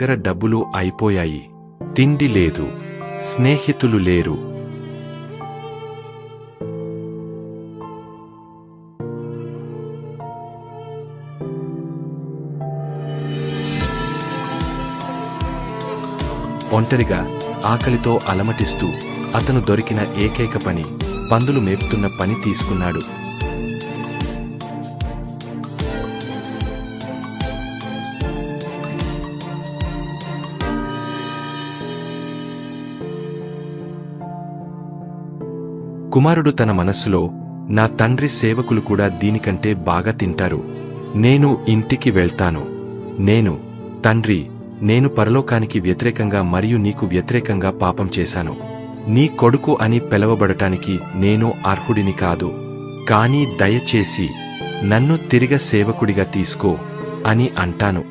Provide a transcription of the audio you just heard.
దగ్గర డబ్బులు అయిపోయాయి. తిండి లేదు, స్నేహితులు లేరు. ఒంటరిగా ఆకలితో అలమటిస్తూ అతను దొరికిన ఏకైక పని పందులు మేపుతున్న పని తీసుకున్నాడు. కుమారుడు తన మనస్సులో, నా తండ్రి సేవకులు కూడా దీనికంటే బాగా తింటారు. నేను ఇంటికి వెళ్తాను. తండ్రి, నేను పరలోకానికి వ్యతిరేకంగా మరియు నీకు వ్యతిరేకంగా పాపం చేశాను. నీ కొడుకు అని పిలవబడటానికి నేను అర్హుడిని కాదు. కానీ దయచేసి నన్ను తిరిగ సేవకుడిగా తీసుకో అని అంటాను.